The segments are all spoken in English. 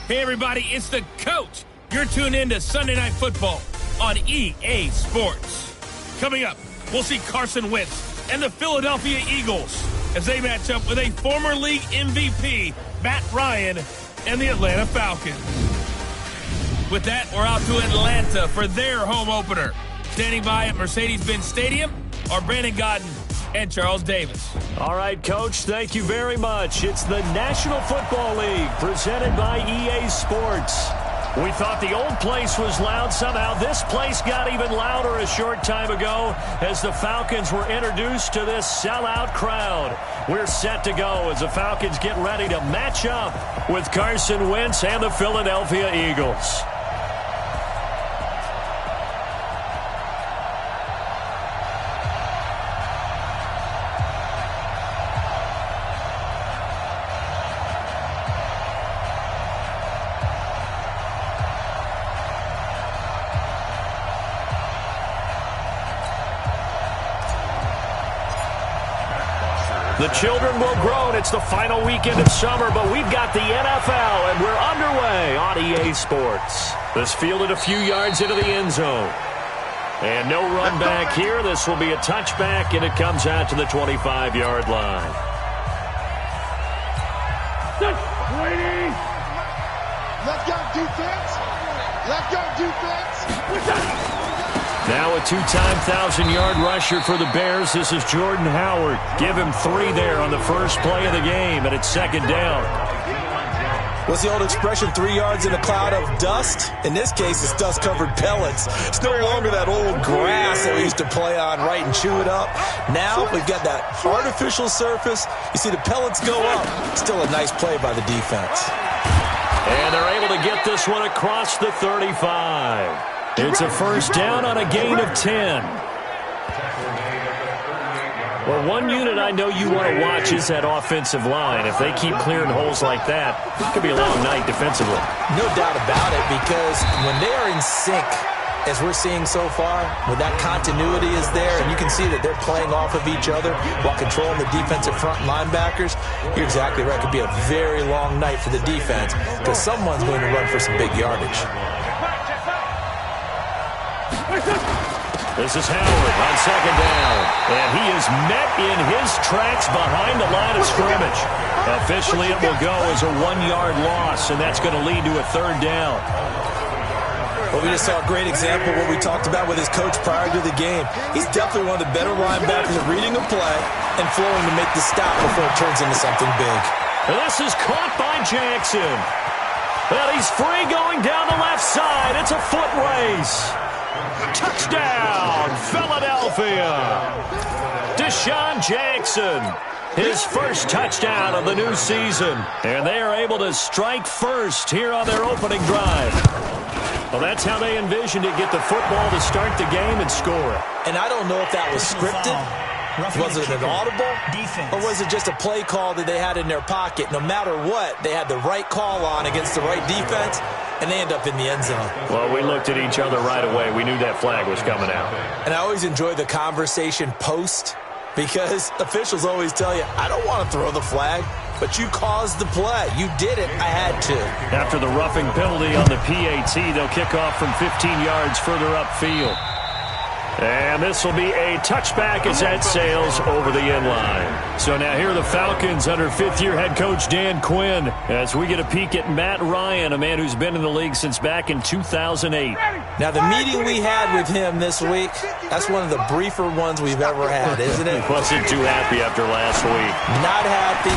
Hey, everybody, it's the coach. You're tuned in to Sunday Night Football on EA Sports. Coming up, we'll see Carson Wentz and the Philadelphia Eagles as they match up with a former league MVP, Matt Ryan, and the Atlanta Falcons. With that, we're out to Atlanta for their home opener. Standing by at Mercedes-Benz Stadium are Brandon Godden and Charles Davis. All right, Coach, thank you very much. It's the National Football League presented by EA Sports. We thought the old place was loud. Somehow this place got even louder a short time ago as the Falcons were introduced to this sellout crowd. We're set to go as the Falcons get ready to match up with Carson Wentz and the Philadelphia Eagles. The children will grow. It's the final weekend of summer, but we've got the NFL, and we're underway on EA Sports. This fielded a few yards into the end zone. And no run back here. This will be a touchback, and it comes out to the 25-yard line. Let's go, defense. Let's go, defense. Now a two-time 1,000-yard rusher for the Bears. This is Jordan Howard. Give him 3 there on the first play of the game, and it's second down. What's the old expression, 3 yards in a cloud of dust? In this case, it's dust-covered pellets. It's no longer that old grass that we used to play on, right, and chew it up. Now we've got that artificial surface. You see the pellets go up. Still a nice play by the defense. And they're able to get this one across the 35. It's a first down on a gain of 10. Well, one unit I know you want to watch is that offensive line. If they keep clearing holes like that, it could be a long night defensively. No doubt about it, because when they are in sync, as we're seeing so far, when that continuity is there, and you can see that they're playing off of each other while controlling the defensive front linebackers, you're exactly right. It could be a very long night for the defense, because someone's going to run for some big yardage. This is Howard on second down, and he is met in his tracks behind the line of scrimmage. Officially, it will go as a 1-yard loss, and that's going to lead to a third down. Well, we just saw a great example of what we talked about with his coach prior to the game. He's definitely one of the better linebackers at reading a play and flowing to make the stop before it turns into something big. And this is caught by Jackson. Well, he's free going down the left side. It's a foot race. Touchdown, Philadelphia. Deshaun Jackson, his first touchdown of the new season. And they are able to strike first here on their opening drive. Well, that's how they envisioned it, get the football to start the game and score it. And I don't know if that was scripted. Was it an audible? Or was it just a play call that they had in their pocket? No matter what, they had the right call on against the right defense, and they end up in the end zone. Well, we looked at each other right away. We knew that flag was coming out. And I always enjoy the conversation post, because officials always tell you, I don't want to throw the flag, but you caused the play. You did it. I had to. After the roughing penalty on the PAT, they'll kick off from 15 yards further upfield. And this will be a touchback as that sails over the end line. So now here are the Falcons under fifth-year head coach Dan Quinn as we get a peek at Matt Ryan, a man who's been in the league since back in 2008. Now, the meeting we had with him this week, that's one of the briefer ones we've ever had, isn't it? He wasn't too happy after last week. Not happy.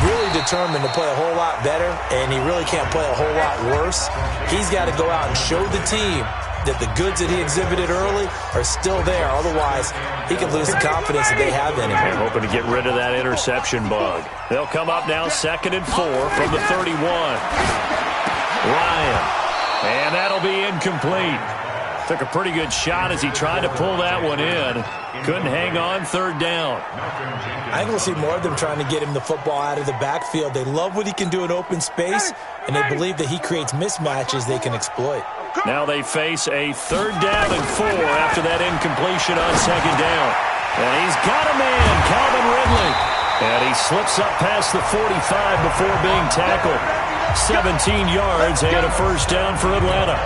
Really determined to play a whole lot better, and he really can't play a whole lot worse. He's got to go out and show the team that the goods that he exhibited early are still there. Otherwise, he could lose the confidence that they have in him. And hoping to get rid of that interception bug. They'll come up now 2nd and 4 from the 31. Ryan. And that'll be incomplete. Took a pretty good shot as he tried to pull that one in. Couldn't hang on, third down. I think we'll see more of them trying to get him the football out of the backfield. They love what he can do in open space, and they believe that he creates mismatches they can exploit. Now they face a 3rd down and 4 after that incompletion on 2nd down. And he's got a man, Calvin Ridley. And he slips up past the 45 before being tackled. 17 yards and a first down for Atlanta.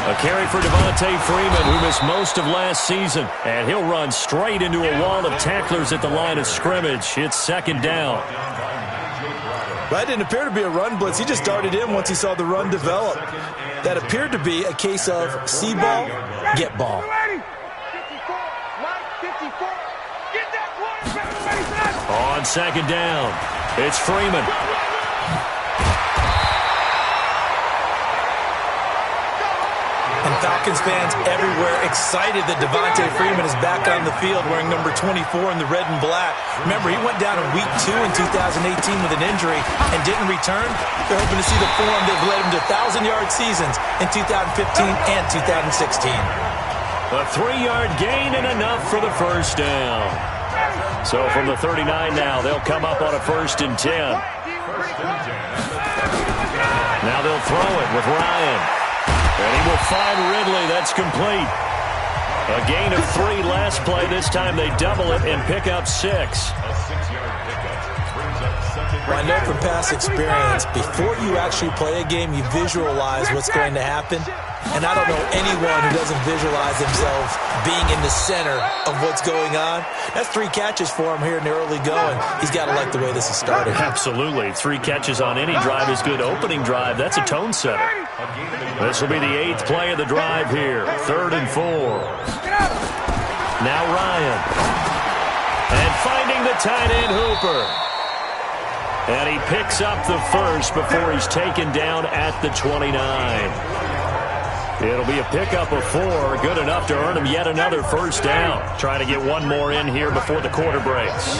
A carry for Devontae Freeman, who missed most of last season. And he'll run straight into a wall of tacklers at the line of scrimmage. It's second down. That didn't appear to be a run blitz. He just darted in once he saw the run develop. That appeared to be a case of see ball, get ball. On second down, it's Freeman. And Falcons fans everywhere excited that Devontae Freeman is back on the field wearing number 24 in the red and black. Remember, he went down in week 2 in 2018 with an injury and didn't return. They're hoping to see the form that led him to 1,000-yard seasons in 2015 and 2016. A 3-yard gain and enough for the first down. So from the 39 now, they'll come up on a 1st and 10. Now they'll throw it with Ryan. And he will find Ridley. That's complete. A gain of 3 last play. This time they double it and pick up 6. Well, I know from past experience, before you actually play a game, you visualize what's going to happen. And I don't know anyone who doesn't visualize themselves being in the center of what's going on. That's 3 catches for him here in the early going. He's got to like the way this is started. Absolutely. 3 catches on any drive is good. Opening drive, that's a tone setter. This will be the 8th play of the drive here. 3rd and 4. Now Ryan. And finding the tight end Hooper. And he picks up the first before he's taken down at the 29. It'll be a pickup of 4, good enough to earn him yet another first down. Trying to get one more in here before the quarter breaks.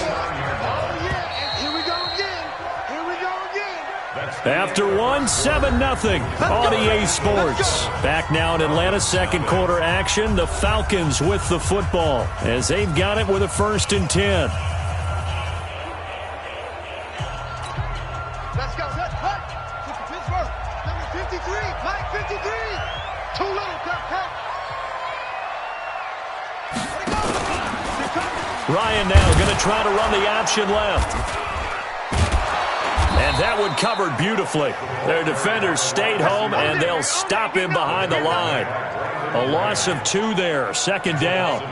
After one, 7-0 on EA Sports. Back now in Atlanta, second quarter action. The Falcons with the football as they've got it with a 1st and 10. Let's go. Let's cut. Pittsburgh. Number 53. Mike 53. Too little. Cut. Ryan now going to try to run the option left. And that one covered beautifully. Their defenders stayed home, and they'll stop him behind the line. A loss of 2 there, 2nd down.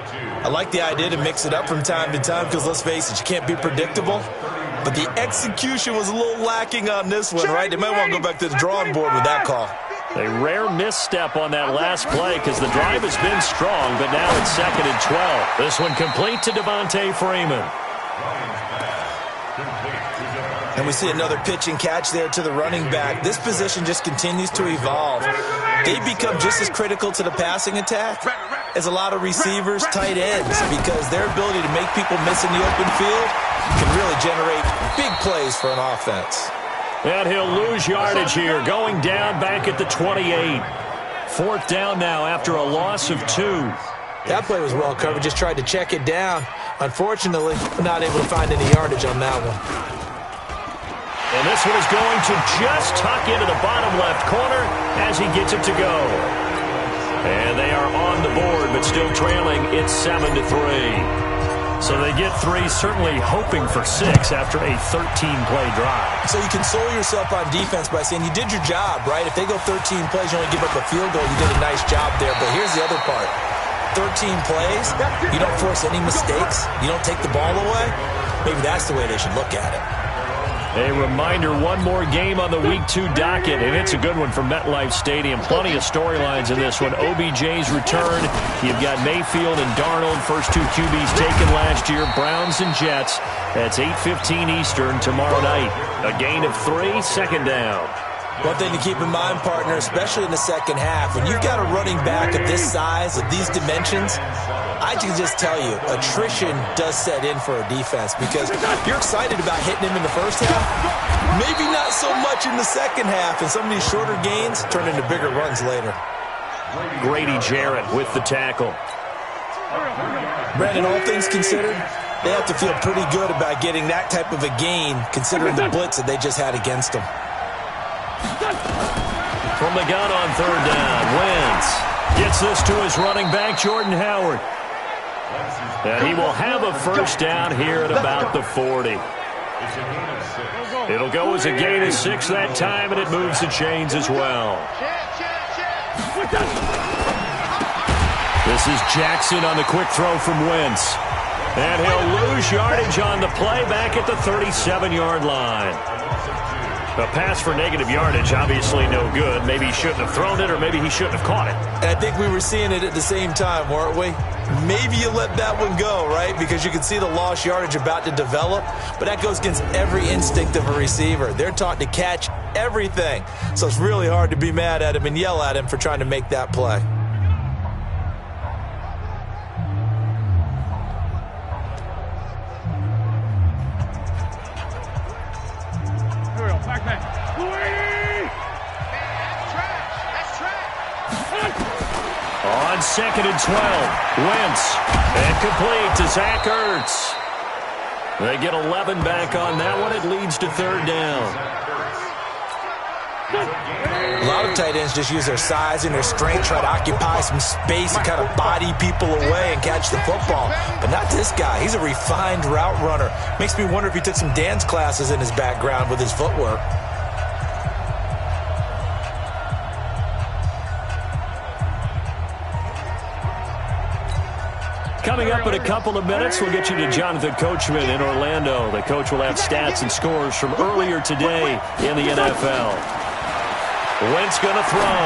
I like the idea to mix it up from time to time because, let's face it, you can't be predictable. But the execution was a little lacking on this one, right? They might want to go back to the drawing board with that call. A rare misstep on that last play because the drive has been strong, but now it's 2nd and 12. This one complete to Devontae Freeman. And we see another pitch and catch there to the running back. This position just continues to evolve. They become just as critical to the passing attack as a lot of receivers, tight ends, because their ability to make people miss in the open field can really generate big plays for an offense. And he'll lose yardage here, going down back at the 28. 4th down now after a loss of 2. That play was well covered, just tried to check it down. Unfortunately, not able to find any yardage on that one. And this one is going to just tuck into the bottom left corner as he gets it to go. And they are on the board, but still trailing. It's 7-3. So they get 3, certainly hoping for 6 after a 13-play drive. So you console yourself on defense by saying you did your job, right? If they go 13 plays, you only give up a field goal, you did a nice job there. But here's the other part. 13 plays, you don't force any mistakes, you don't take the ball away. Maybe that's the way they should look at it. A reminder, one more game on the Week 2 docket, and it's a good one from MetLife Stadium. Plenty of storylines in this one. OBJ's return. You've got Mayfield and Darnold, first 2 QBs taken last year. Browns and Jets. That's 8:15 Eastern tomorrow night. A gain of 3, 2nd down. One thing to keep in mind, partner, especially in the second half, when you've got a running back of this size, of these dimensions, I can just tell you, attrition does set in for a defense because you're excited about hitting him in the first half, maybe not so much in the second half, and some of these shorter gains turn into bigger runs later. Grady Jarrett with the tackle. Brandon, all things considered, they have to feel pretty good about getting that type of a gain considering the blitz that they just had against them. From the gun on 3rd down, Wentz gets this to his running back, Jordan Howard. And he will have a first down here at about the 40. It'll go as a gain of 6 that time, and it moves the chains as well. This is Jackson on the quick throw from Wentz. And he'll lose yardage on the play back at the 37-yard line. A pass for negative yardage, obviously no good. Maybe he shouldn't have thrown it, or maybe he shouldn't have caught it. And I think we were seeing it at the same time, weren't we? Maybe you let that one go, right? Because you can see the lost yardage about to develop. But that goes against every instinct of a receiver. They're taught to catch everything. So it's really hard to be mad at him and yell at him for trying to make that play. On 2nd and 12, Wentz, and complete to Zach Ertz. They get 11 back on that one. It leads to 3rd down. A lot of tight ends just use their size and their strength, try to occupy some space and kind of body people away and catch the football. But not this guy. He's a refined route runner. Makes me wonder if he took some dance classes in his background with his footwork. Coming up in a couple of minutes, we'll get you to Jonathan Coachman in Orlando. The coach will have stats and scores from earlier today in the NFL. Wentz going to throw.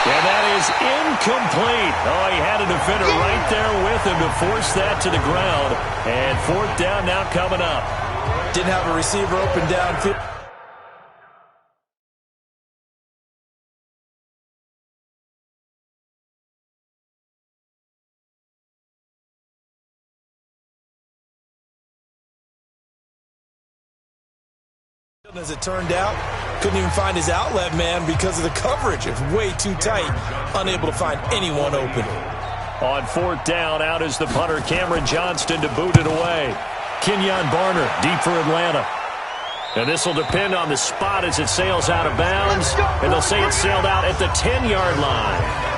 And that is incomplete. Oh, he had a defender right there with him to force that to the ground. And 4th down now coming up. Didn't have a receiver open downfield. As it turned out, couldn't even find his outlet man because of the coverage. It's way too tight, unable to find anyone open. On 4th down, out is the punter, Cameron Johnston, to boot it away. Kenyon Barner, deep for Atlanta. And this will depend on the spot as it sails out of bounds. And they'll say it sailed out at the 10-yard line.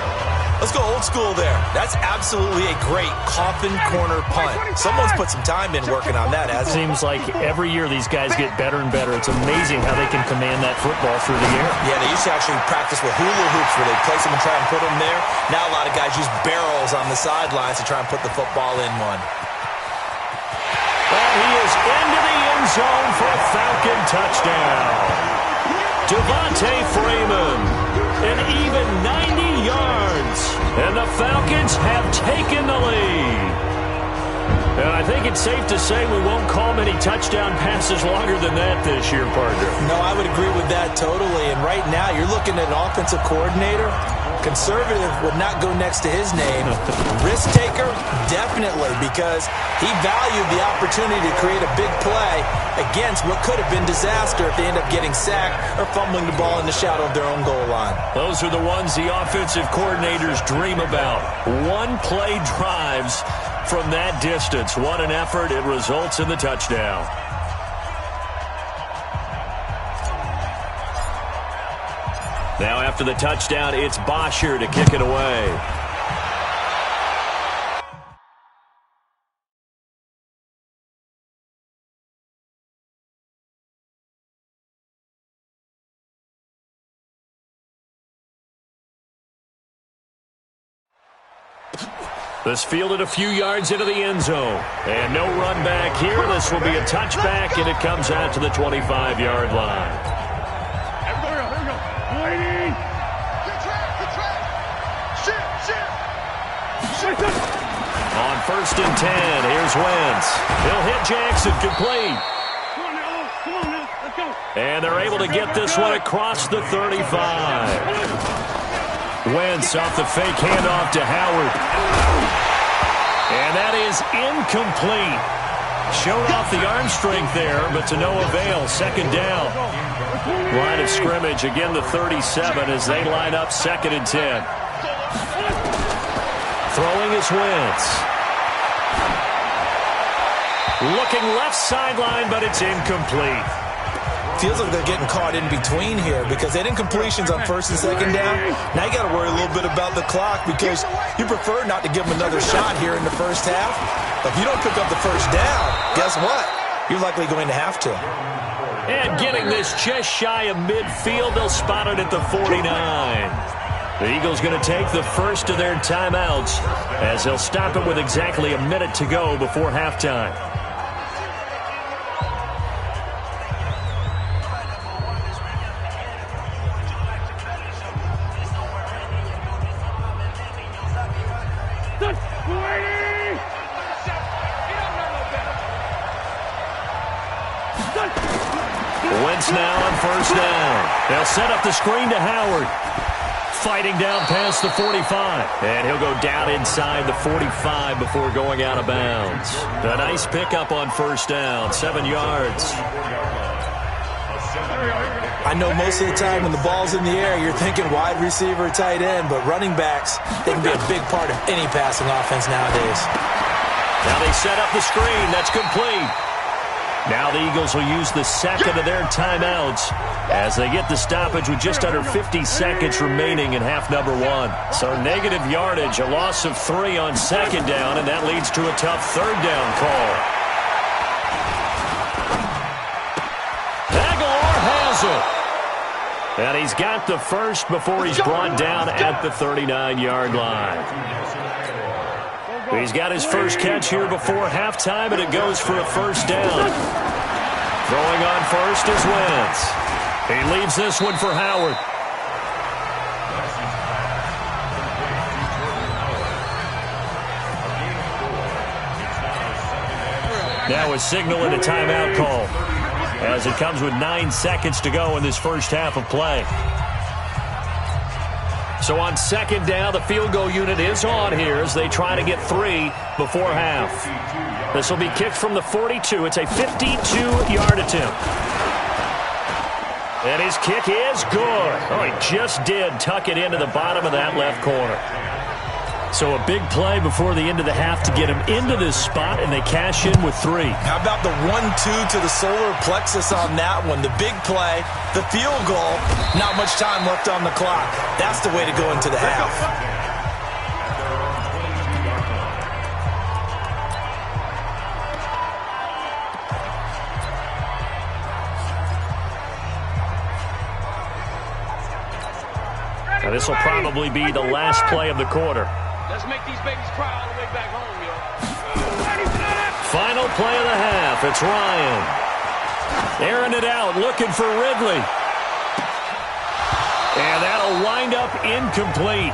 Let's go old school there. That's absolutely a great coffin corner punt. Someone's put some time in working on that, hasn't it? Seems like every year these guys get better and better. It's amazing how they can command that football through the air. Yeah, they used to actually practice with hula hoops where they place them and try and put them there. Now a lot of guys use barrels on the sidelines to try and put the football in one. And he is into the end zone for a Falcon touchdown. Devontae Freeman, an even 90 yards, and the Falcons have taken the lead. And I think it's safe to say we won't call many touchdown passes longer than that this year, partner. No, I would agree with that totally. And right now, you're looking at an offensive coordinator. Conservative would not go next to his name. Risk taker, definitely, because he valued the opportunity to create a big play against what could have been disaster if they end up getting sacked or fumbling the ball in the shadow of their own goal line. Those are the ones the offensive coordinators dream about. One-play drives from that distance. What an effort. It results in the touchdown. Now after the touchdown, it's Bosher to kick it away. This fielded a few yards into the end zone. And no run back here. This will be a touchback, and it comes out to the 25-yard line. On 1st and 10, here's Wentz. He'll hit Jackson, complete. And they're able to get this one across the 35. Wentz off the fake handoff to Howard. And that is incomplete. Showed off the arm strength there, but to no avail. 2nd down. Line of scrimmage, again the 37 as they line up 2nd and 10. Throwing is Wentz. Looking left sideline, but it's incomplete. feels like they're getting caught in between here because they didn't completions on first and second down. Now you got to worry a little bit about the clock because you prefer not to give them another shot here in the first half. But if you don't pick up the first down, guess what? You're likely going to have to. And getting this just shy of midfield, they'll spot it at the 49. The Eagles going to take the first of their timeouts as they'll stop it with exactly a minute to go before halftime. Wentz now on first down. They'll set up the screen to Howard. Fighting down past the 45. And he'll go down inside the 45 before going out of bounds. A nice pickup on first down, 7 yards. I know most of the time when the ball's in the air, you're thinking wide receiver, tight end, but running backs, they can be a big part of any passing offense nowadays. Now they set up the screen. That's complete. Now the Eagles will use the second of their timeouts as they get the stoppage with just under 50 seconds remaining in half number 1. So negative yardage, a loss of 3 on second down, and that leads to a tough third down call. Aguilar has it. And he's got the first before he's brought down at the 39-yard line. He's got his first catch here before halftime, and it goes for a first down. Throwing on first is Wentz. He leaves this one for Howard. Now a signal and a timeout call as it comes with 9 seconds to go in this first half of play. So on second down, the field goal unit is on here as they try to get 3 before half. This will be kicked from the 42. It's a 52-yard attempt. And his kick is good. Oh, he just did tuck it into the bottom of that left corner. So a big play before the end of the half to get him into this spot, and they cash in with 3. How about the 1-2 to the solar plexus on that one? The big play, the field goal, not much time left on the clock. That's the way to go into the half. Now this will probably be the last play of the quarter. Let's make these babies cry all the way back home, yo. Final play of the half. It's Ryan. Airing it out, looking for Ridley. And that'll wind up incomplete.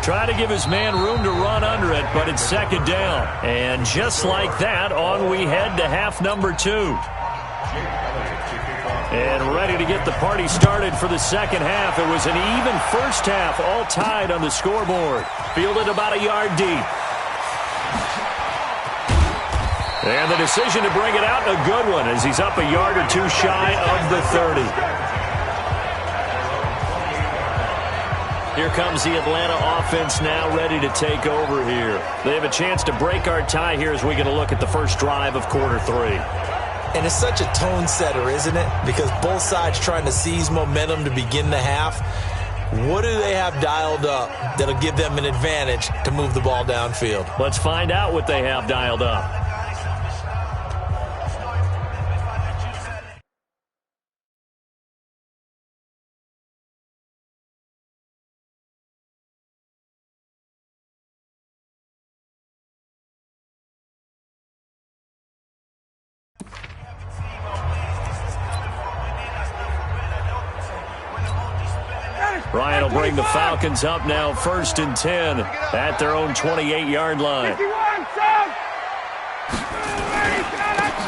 Try to give his man room to run under it, but it's second down. And just like that, on we head to half number 2. And ready to get the party started for the second half. It was an even first half, all tied on the scoreboard. Fielded about a yard deep. And the decision to bring it out, a good one, as he's up a yard or 2 shy of the 30. Here comes the Atlanta offense now ready to take over here. They have a chance to break our tie here as we get a look at the first drive of quarter 3. And it's such a tone setter, isn't it? Because both sides trying to seize momentum to begin the half. What do they have dialed up that'll give them an advantage to move the ball downfield? Let's find out what they have dialed up. Ryan will bring the Falcons up now, 1st and 10 at their own 28-yard line.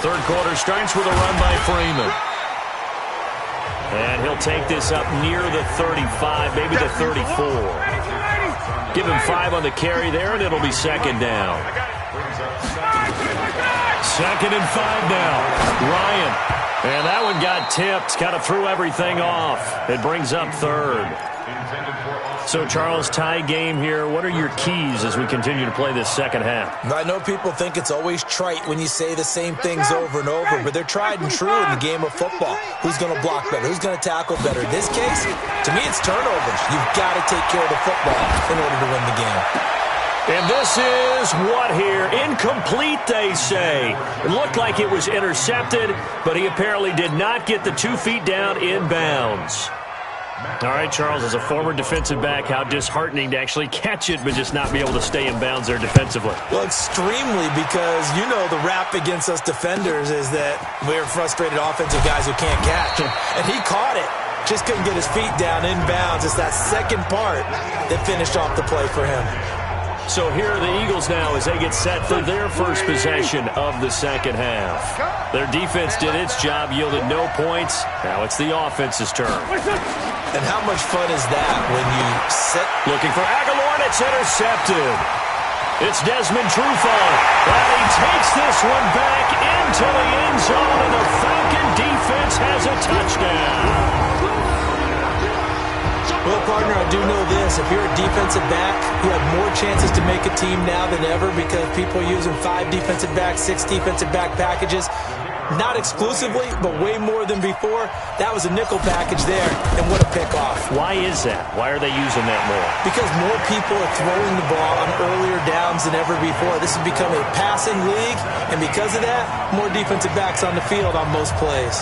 Third quarter starts with a run by Freeman. And he'll take this up near the 35, maybe the 34. Give him 5 on the carry there, and it'll be second down. 2nd and 5 now. Ryan. And that one got tipped, kind of threw everything off. It brings up 3rd. So, Charles, tie game here. What are your keys as we continue to play this second half? I know people think it's always trite when you say the same things over and over, but they're tried and true in the game of football. Who's going to block better? Who's going to tackle better? In this case, to me, it's turnovers. You've got to take care of the football in order to win the game. And this is what here? Incomplete, they say. It looked like it was intercepted, but he apparently did not get the 2 feet down in bounds. All right, Charles, as a former defensive back, how disheartening to actually catch it but just not be able to stay in bounds there defensively. Well, extremely, because you know the rap against us defenders is that we're frustrated offensive guys who can't catch. And he caught it. Just couldn't get his feet down in bounds. It's that second part that finished off the play for him. So here are the Eagles now as they get set for their first possession of the second half. Their defense did its job, yielded no points. Now it's the offense's turn. And how much fun is that when you set... Looking for Aguilar, and it's intercepted. It's Desmond Trufant. And he takes this one back into the end zone, and the Falcon defense has a touchdown. Well, partner, I do know this. If you're a defensive back, you have more chances to make a team now than ever because people are using 5 defensive backs, 6 defensive back packages. Not exclusively, but way more than before. That was a nickel package there, and what a pickoff. Why is that? Why are they using that more? Because more people are throwing the ball on earlier downs than ever before. This has become a passing league, and because of that, more defensive backs on the field on most plays.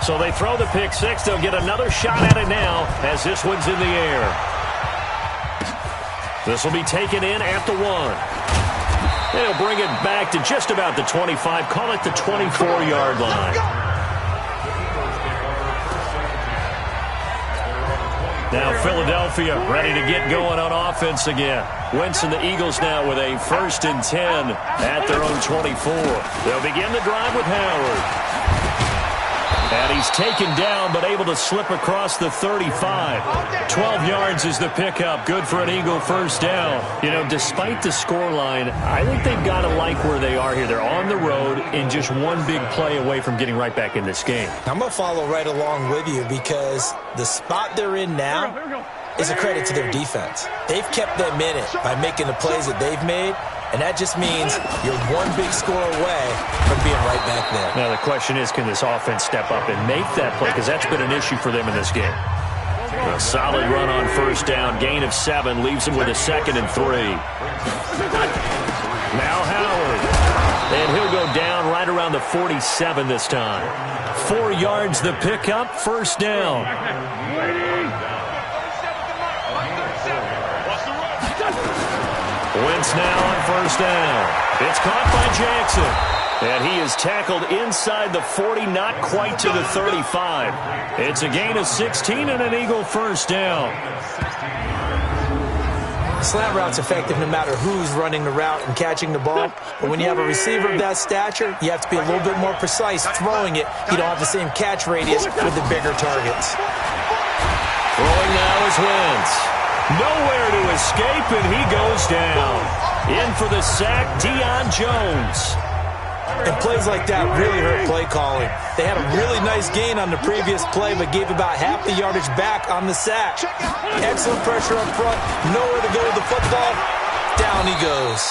So they throw the pick six. They'll get another shot at it now as this one's in the air. This will be taken in at the 1. They'll bring it back to just about the 25. Call it the 24-yard line. Now Philadelphia ready to get going on offense again. Wentz and the Eagles now with a 1st and 10 at their own 24. They'll begin the drive with Howard. And he's taken down, but able to slip across the 35. 12 yards is the pickup. Good for an Eagle first down. You know, despite the scoreline, I think they've got to like where they are here. They're on the road and just one big play away from getting right back in this game. I'm going to follow right along with you because the spot they're in now is a credit to their defense. They've kept them in it by making the plays that they've made. And that just means you're one big score away from being right back there. Now, the question is, can this offense step up and make that play? Because that's been an issue for them in this game. A solid run on first down. Gain of 7 leaves them with a 2nd and 3. Now Howard. And he'll go down right around the 47 this time. 4 yards the pickup. First down. Wentz now on first down. It's caught by Jackson. And he is tackled inside the 40, not quite to the 35. It's a gain of 16 and an Eagle first down. Slant route's effective no matter who's running the route and catching the ball. But when you have a receiver of that stature, you have to be a little bit more precise throwing it. You don't have the same catch radius with the bigger targets. Throwing now is Wentz. Nowhere to escape, and he goes down. In for the sack, Deion Jones. And plays like that really hurt play calling. They had a really nice gain on the previous play, but gave about half the yardage back on the sack. Excellent pressure up front. Nowhere to go with the football. Down he goes.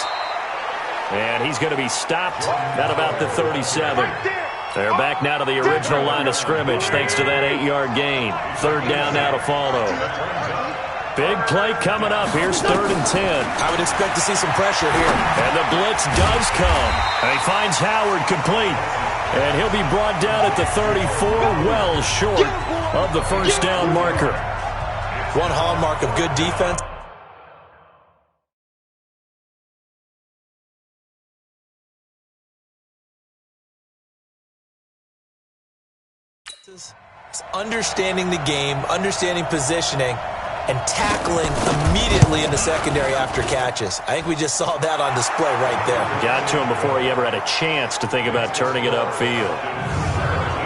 And he's going to be stopped at about the 37. They're back now to the original line of scrimmage thanks to that 8-yard gain. 3rd down now to follow. Big play coming up. Here's 3rd and 10. I would expect to see some pressure here. And the blitz does come. And he finds Howard complete. And he'll be brought down at the 34, well short of the first down marker. One hallmark of good defense. It's understanding the game, understanding positioning, and tackling immediately in the secondary after catches. I think we just saw that on display right there. Got to him before he ever had a chance to think about turning it upfield.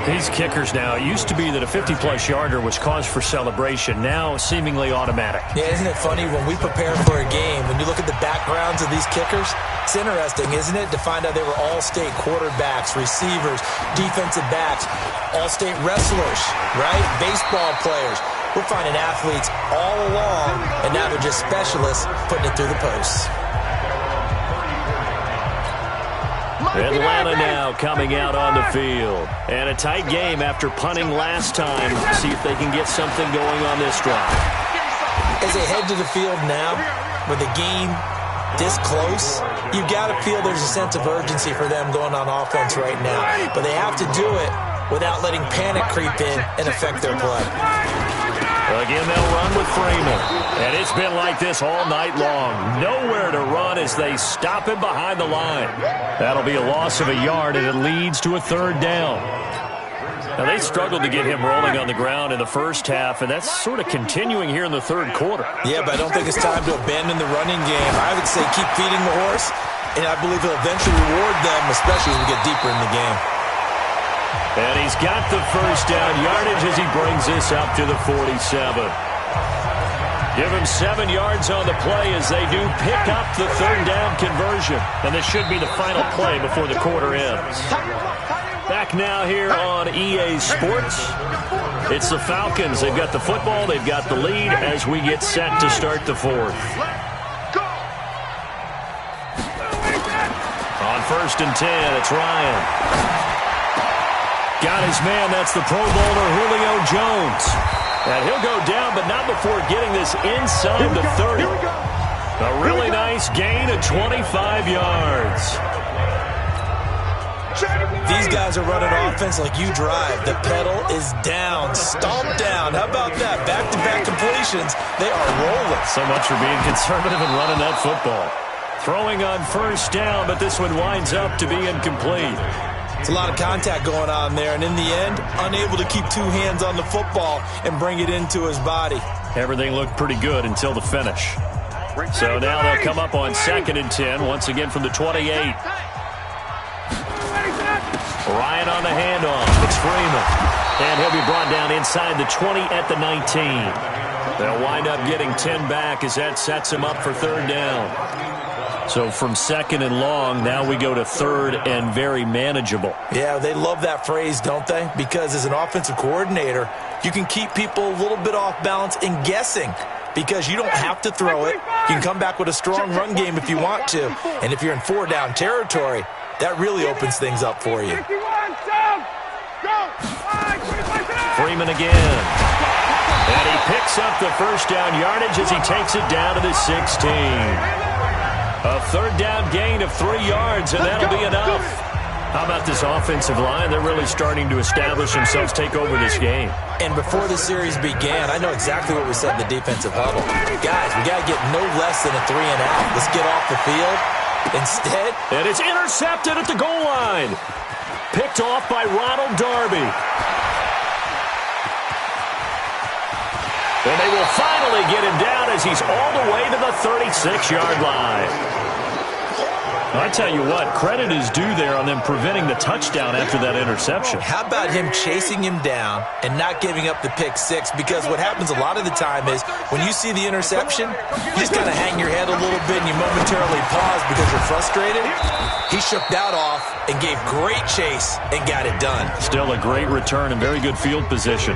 These kickers now, it used to be that a 50-plus yarder was cause for celebration. Now, seemingly automatic. Yeah, isn't it funny when we prepare for a game, when you look at the backgrounds of these kickers, it's interesting, isn't it, to find out they were all-state quarterbacks, receivers, defensive backs, all-state wrestlers, right? Baseball players. We're finding athletes all along, and now they're just specialists putting it through the posts. Atlanta now coming out on the field. And a tight game after punting last time. See if they can get something going on this drive. As they head to the field now, with the game this close, you've got to feel there's a sense of urgency for them going on offense right now. But they have to do it without letting panic creep in and affect their play. Again, they'll run with Freeman. And it's been like this all night long. Nowhere to run as they stop him behind the line. That'll be a loss of a yard, and it leads to a third down. Now, they struggled to get him rolling on the ground in the first half, and that's sort of continuing here in the third quarter. Yeah, but I don't think it's time to abandon the running game. I would say keep feeding the horse, and I believe he'll eventually reward them, especially as we get deeper in the game. And he's got the first down yardage as he brings this up to the 47. Give him 7 yards on the play as they do pick up the third down conversion. And this should be the final play before the quarter ends. Back now here on EA Sports. It's the Falcons. They've got the football. They've got the lead as we get set to start the fourth. On 1st and 10, it's Ryan. Got his man. That's the Pro Bowler Julio Jones. And he'll go down, but not before getting this inside the 30. A really nice gain of 25 yards. These guys are running offense like you drive. The pedal is down, stomped down. How about that? Back-to-back completions. They are rolling. So much for being conservative and running that football. Throwing on 1st down, but this one winds up to be incomplete. It's a lot of contact going on there, and in the end, unable to keep 2 hands on the football and bring it into his body. Everything looked pretty good until the finish. So now they'll come up on 2nd and 10, once again from the 28. Ryan on the handoff. It's Freeman. And he'll be brought down inside the 20 at the 19. They'll wind up getting 10 back as that sets him up for 3rd down. So from 2nd and long, now we go to 3rd and very manageable. Yeah, they love that phrase, don't they? Because as an offensive coordinator, you can keep people a little bit off balance and guessing because you don't have to throw it. You can come back with a strong run game if you want to. And if you're in 4-down territory, that really opens things up for you. Freeman again. And he picks up the 1st down yardage as he takes it down to the 16. A 3rd down gain of 3 yards, and that'll be enough. How about this offensive line? They're really starting to establish themselves, take over this game. And before the series began, I know exactly what we said in the defensive huddle. Guys, we got to get no less than a 3 and out. Let's get off the field. Instead, and it's intercepted at the goal line. Picked off by Ronald Darby. And they will finally get him down as he's all the way to the 36-yard line. I tell you what, credit is due there on them preventing the touchdown after that interception. How about him chasing him down and not giving up the pick 6? Because what happens a lot of the time is when you see the interception, you just kind of hang your head a little bit and you momentarily pause because you're frustrated. He shook that off and gave great chase and got it done. Still a great return and very good field position.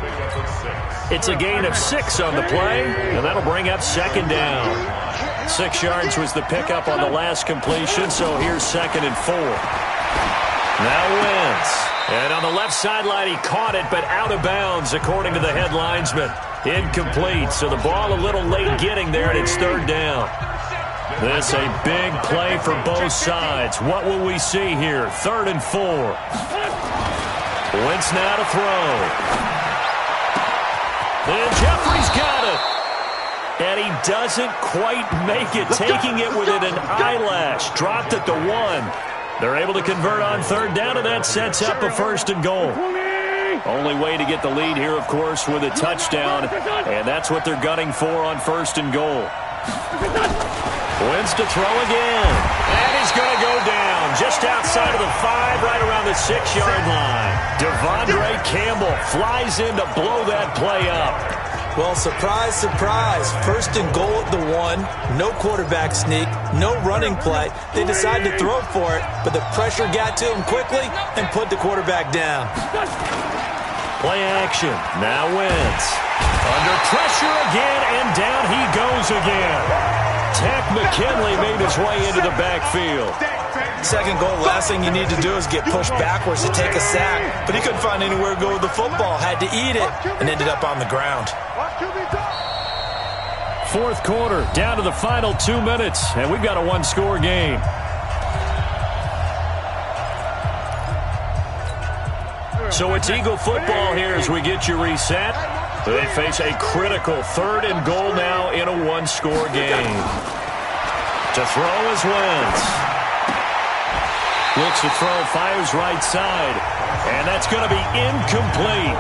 It's a gain of 6 on the play, and that'll bring up 2nd down. 6 yards was the pickup on the last completion, so here's 2nd and 4. Now Wentz. And on the left sideline, he caught it, but out of bounds, according to the head linesman. Incomplete, so the ball a little late getting there, and it's 3rd down. This a big play for both sides. What will we see here? 3rd and 4. Wentz now to throw. And Jeffrey's got it. And he doesn't quite make it, taking it within an eyelash. Dropped at the 1. They're able to convert on 3rd down, and that sets up a 1st and goal. Only way to get the lead here, of course, with a touchdown. And that's what they're gunning for on 1st and goal. Wentz to throw again. And he's going to go down just outside of the 5, right around the 6-yard line. Devondre Campbell flies in to blow that play up. Well, surprise, surprise. First and goal at the 1. No quarterback sneak. No running play. They decided to throw for it, but the pressure got to him quickly and put the quarterback down. Play action. Now Wentz. Under pressure again, and down he goes again. Tech McKinley made his way into the backfield. Second goal, last thing you need to do is get pushed backwards to take a sack. But he couldn't find anywhere to go with the football. Had to eat it and ended up on the ground. Fourth quarter, down to the final 2 minutes, and we've got a one-score game. So it's Eagle football here as we get you reset. They face a critical 3rd and goal now in a one-score game. To throw is Wentz. Looks to throw, fires right side, and that's going to be incomplete.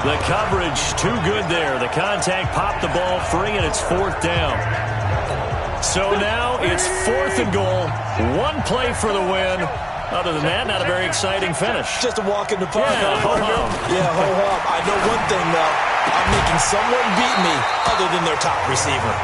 The coverage too good there. The contact popped the ball free, and it's 4th down. So now it's 4th and goal. One play for the win. Other than that, not a very exciting finish. Just a walk in the park. Yeah, ho-hum. Yeah, ho-hum. I know one thing, though. I'm making someone beat me other than their top receiver.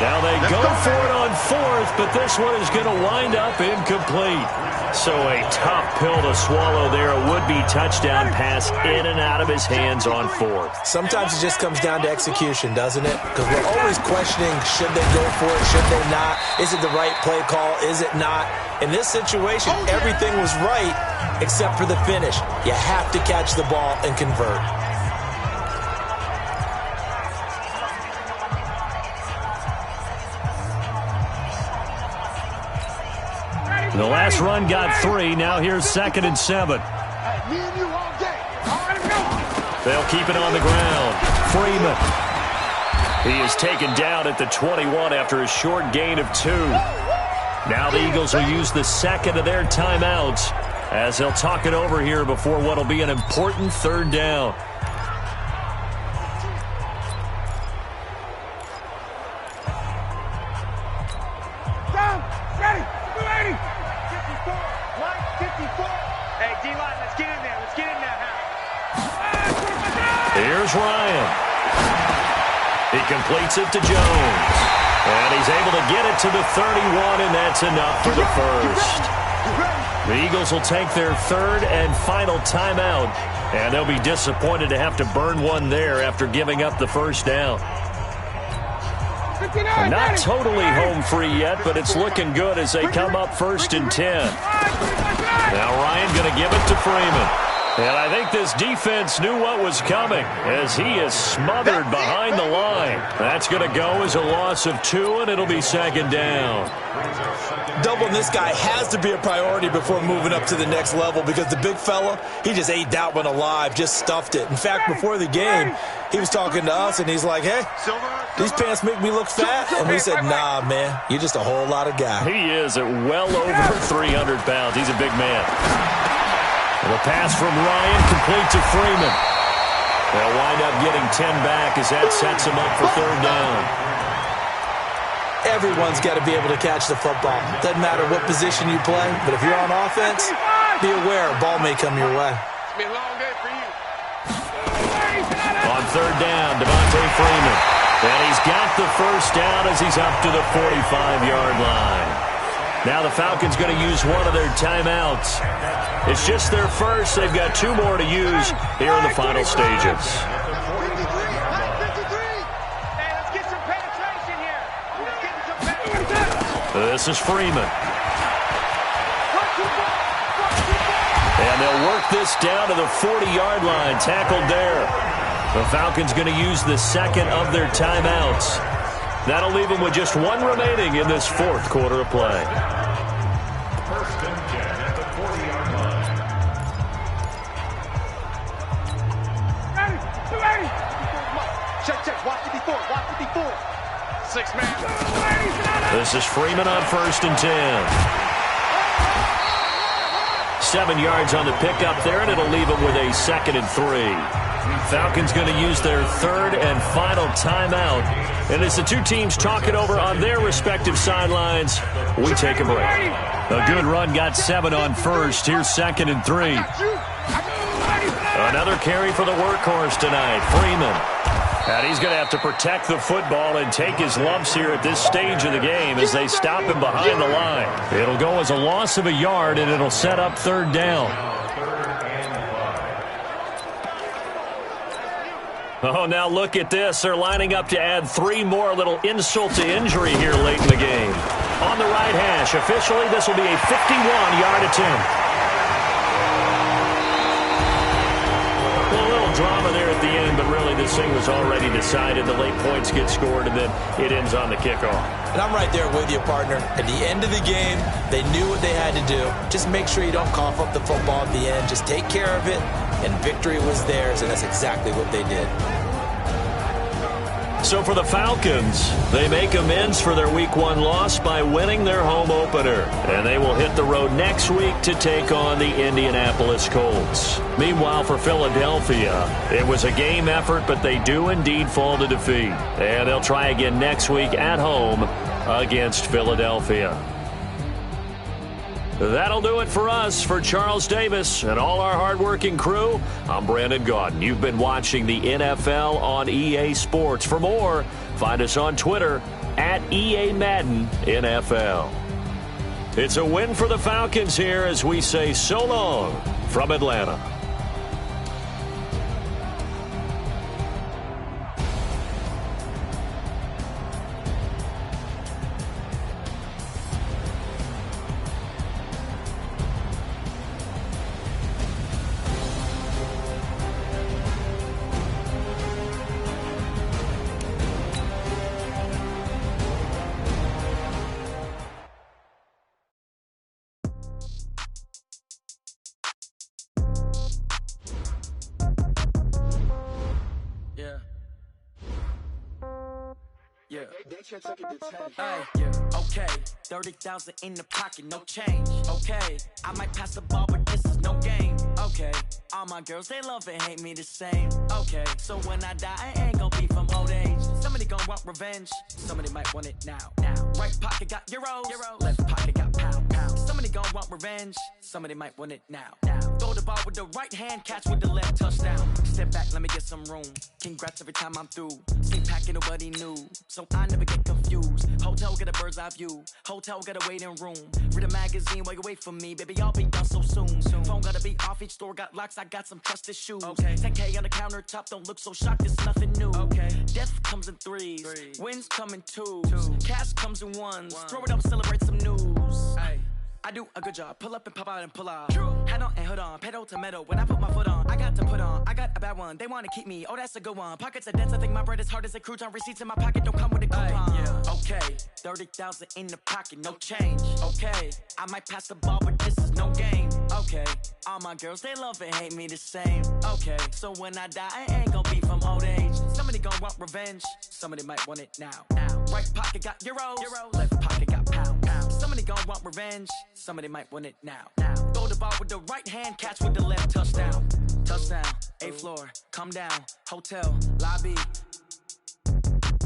Now they go for it on 4th, but this one is going to wind up incomplete. So a tough pill to swallow there. A would-be touchdown pass in and out of his hands on 4th. Sometimes it just comes down to execution, doesn't it? Because we're always questioning, should they go for it, should they not? Is it the right play call, is it not? In this situation, everything was right except for the finish. You have to catch the ball and convert. The last run got 3. Now here's 2nd and 7. They'll keep it on the ground. Freeman. He is taken down at the 21 after a short gain of 2. Now the Eagles will use the second of their timeouts as they'll talk it over here before what will be an important 3rd down. Here's Ryan. He completes it to Jones. And he's able to get it to the 31, and that's enough for the first. The Eagles will take their 3rd and final timeout, and they'll be disappointed to have to burn one there after giving up the first down. Not totally home free yet, but it's looking good as they come up 1st and 10. Now Ryan going to give it to Freeman. And I think this defense knew what was coming as he is smothered behind the line. That's going to go as a loss of 2, and it'll be 2nd down. Doubling this guy has to be a priority before moving up to the next level because the big fella, he just ate that one alive, just stuffed it. In fact, before the game, he was talking to us, and he's like, hey, these pants make me look fat. And we said, nah, man, you're just a whole lot of guy. He is at well over 300 pounds. He's a big man. The pass from Ryan complete to Freeman. They'll wind up getting 10 back as that sets him up for 3rd down. Everyone's got to be able to catch the football. Doesn't matter what position you play, but if you're on offense, be aware a ball may come your way. It's been a long day for you. On 3rd down, Devontae Freeman. And he's got the first down as he's up to the 45-yard line. Now the Falcons going to use one of their timeouts. It's just their first. They've got 2 more to use here in the final stages. This is Freeman. And they'll work this down to the 40-yard line. Tackled there. The Falcons going to use the second of their timeouts. That'll leave them with just 1 remaining in this 4th quarter of play. First and 10 at the 40-yard line. Check. Watch it before. 6 man. This is Freeman on 1st and 10. 7 yards on the pickup there, and it'll leave him with a 2nd and 3. Falcons going to use their third and final timeout. And as the two teams talk it over on their respective sidelines, we take a break. A good run got 7 on first. Here's 2nd and 3. Another carry for the workhorse tonight, Freeman. And he's going to have to protect the football and take his lumps here at this stage of the game as they stop him behind the line. It'll go as a loss of a yard, and it'll set up 3rd down. Oh, now look at this. They're lining up to add 3 more, little insult to injury here late in the game. On the right hash, officially, this will be a 51-yard attempt. A little drama there at the end, but really this thing was already decided. The late points get scored, and then it ends on the kickoff. And I'm right there with you, partner. At the end of the game, they knew what they had to do. Just make sure you don't cough up the football at the end. Just take care of it, and victory was theirs, and that's exactly what they did. So for the Falcons, they make amends for their Week 1 loss by winning their home opener. And they will hit the road next week to take on the Indianapolis Colts. Meanwhile, for Philadelphia, it was a game effort, but they do indeed fall to defeat. And they'll try again next week at home against Philadelphia. That'll do it for us. For Charles Davis and all our hardworking crew, I'm Brandon Gaudin. You've been watching the NFL on EA Sports. For more, find us on Twitter at EA Madden NFL. It's a win for the Falcons here as we say so long from Atlanta. Yeah. Yeah. Okay. 30,000 in the pocket, no change. Okay. I might pass the ball, but this is no game. Okay. All my girls, they love and hate me the same. Okay. So when I die, I ain't gonna be from old age. Somebody gonna want revenge. Somebody might want it now. Right pocket got euros. Left pocket got pound. Somebody gonna want revenge. Somebody might want it now. Throw the ball with the right hand, catch with the left, touchdown. Step back, let me get some room. Congrats every time I'm through. Sleep packing, nobody knew. So I never get confused. Hotel get a bird's eye view. Hotel get a waiting room. Read a magazine while you wait for me. Baby, I'll be done so soon. Phone gotta be off, each store got locks. I got some trusted shoes. Okay. 10K on the countertop, don't look so shocked, it's nothing new. Okay. Death comes in threes. Wins come in twos. Cash comes in ones. Throw it up, celebrate some news. Ay. I do a good job. Pull up and pop out and pull off. Hat on and hood on. Pedal to metal. When I put my foot on, I got to put on. I got a bad one. They want to keep me. Oh, that's a good one. Pockets are dense. I think my bread is hard as a crouton. Receipts in my pocket don't come with a coupon. Yeah. Okay. 30,000 in the pocket. No change. Okay. I might pass the ball, but this is no game. Okay. All my girls, they love and hate me the same. Okay. So when I die, I ain't gonna be from old age. Somebody gonna want revenge. Somebody might want it now. Right pocket got euros. Left pocket got pound. Somebody gonna want revenge. Somebody might want it now. Throw the ball with the right hand, catch with the left, touchdown. Touchdown, 8th floor, come down, hotel, lobby.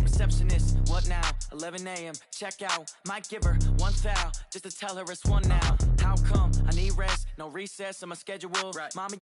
Receptionist, what now? 11 a.m., check out. Might give her one foul, just to tell her it's one now. How come? I need rest, no recess in my schedule. Mommy.